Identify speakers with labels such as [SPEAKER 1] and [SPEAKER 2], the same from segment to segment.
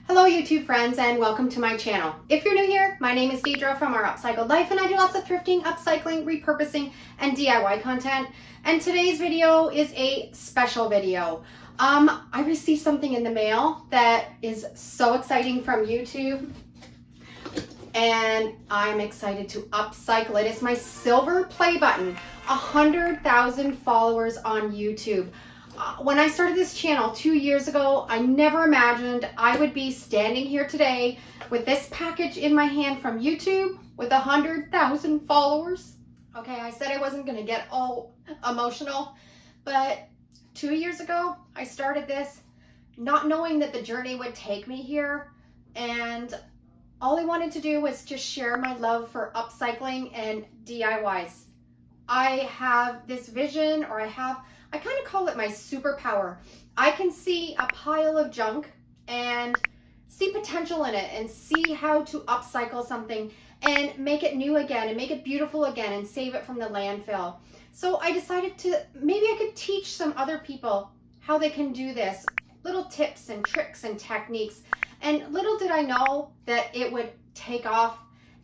[SPEAKER 1] Hello YouTube friends and welcome to my channel. If you're new here, my name is Deidre from Our Upcycled Life and I do lots of thrifting, upcycling, repurposing, and DIY content. And today's video is a special video. I received something in the mail that is so exciting from YouTube and I'm excited to upcycle it. It's my silver play button, 100,000 followers on YouTube. When I started this channel 2 years ago, I never imagined I would be standing here today with this package in my hand from YouTube with 100,000 followers. Okay, I said I wasn't gonna get all emotional, but 2 years ago, I started this not knowing that the journey would take me here, and all I wanted to do was just share my love for upcycling and DIYs. I have this vision, or I kind of call it my superpower. I can see a pile of junk and see potential in it and see how to upcycle something and make it new again and make it beautiful again and save it from the landfill. So I decided maybe I could teach some other people how they can do this, little tips and tricks and techniques. And little did I know that it would take off.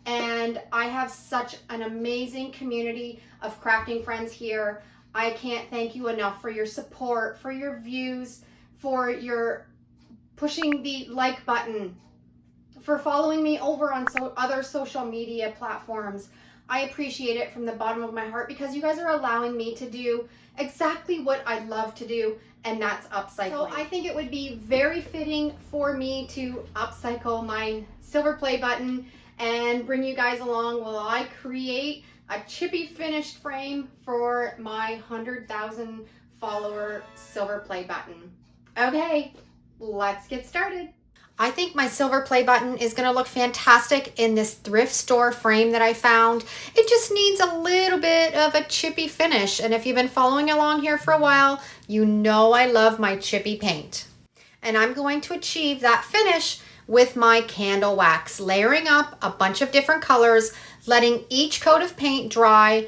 [SPEAKER 1] And I have such an amazing community of crafting friends here. I can't thank you enough for your support, for your views, for your pushing the like button, for following me over on other social media platforms. I appreciate it from the bottom of my heart because you guys are allowing me to do exactly what I love to do, and that's upcycling. So I think it would be very fitting for me to upcycle my silver play button and bring you guys along while I create a chippy finished frame for my 100,000 follower silver play button. Okay, let's get started. I think my silver play button is going to look fantastic in this thrift store frame that I found. It just needs a little bit of a chippy finish, and if you've been following along here for a while, you know I love my chippy paint. And I'm going to achieve that finish with my candle wax, layering up a bunch of different colors, letting each coat of paint dry,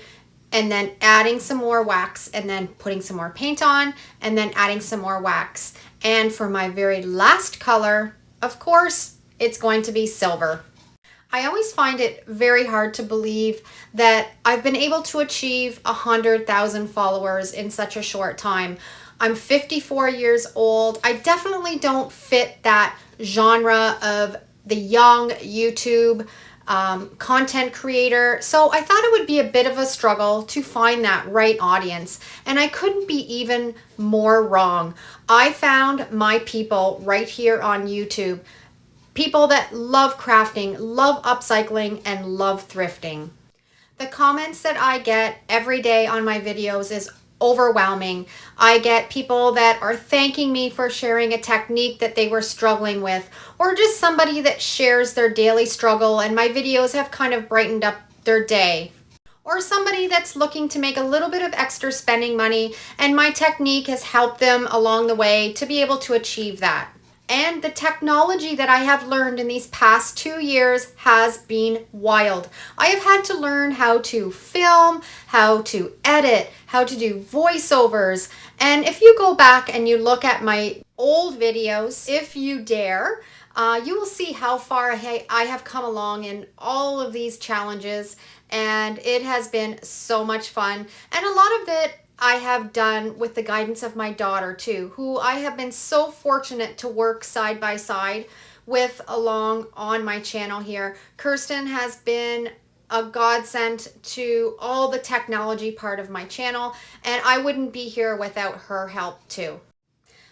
[SPEAKER 1] and then adding some more wax, and then putting some more paint on, and then adding some more wax. And for my very last color, of course, it's going to be silver. I always find it very hard to believe that I've been able to achieve 100,000 followers in such a short time. I'm 54 years old. I definitely don't fit that genre of the young YouTube content creator. So I thought it would be a bit of a struggle to find that right audience. And I couldn't be even more wrong. I found my people right here on YouTube. People that love crafting, love upcycling, and love thrifting. The comments that I get every day on my videos is overwhelming. I get people that are thanking me for sharing a technique that they were struggling with, or just somebody that shares their daily struggle and my videos have kind of brightened up their day. Or somebody that's looking to make a little bit of extra spending money and my technique has helped them along the way to be able to achieve that. And the technology that I have learned in these past 2 years has been wild. I have had to learn how to film, how to edit, how to do voiceovers. And if you go back and you look at my old videos, if you dare, you will see how far I have come along in all of these challenges. And it has been so much fun. And a lot of it I have done with the guidance of my daughter too, who I have been so fortunate to work side by side with along on my channel here. Kirsten has been a godsend to all the technology part of my channel, and I wouldn't be here without her help too.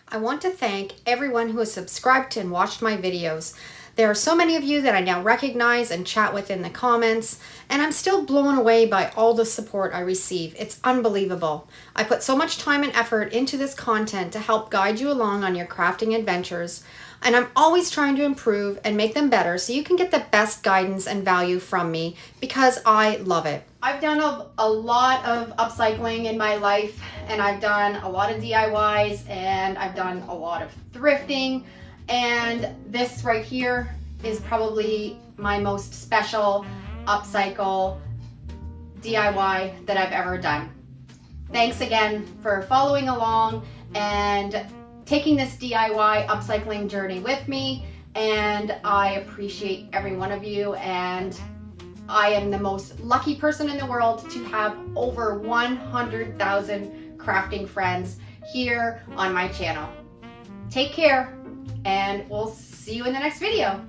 [SPEAKER 1] I want to thank everyone who has subscribed and watched my videos. There are so many of you that I now recognize and chat with in the comments, and I'm still blown away by all the support I receive. It's unbelievable. I put so much time and effort into this content to help guide you along on your crafting adventures, and I'm always trying to improve and make them better so you can get the best guidance and value from me because I love it. I've done a lot of upcycling in my life, and I've done a lot of DIYs, and I've done a lot of thrifting. And this right here is probably my most special upcycle DIY that I've ever done. Thanks again for following along and taking this DIY upcycling journey with me. and I appreciate every one of you, and I am the most lucky person in the world to have over 100,000 crafting friends here on my channel. Take care, and we'll see you in the next video.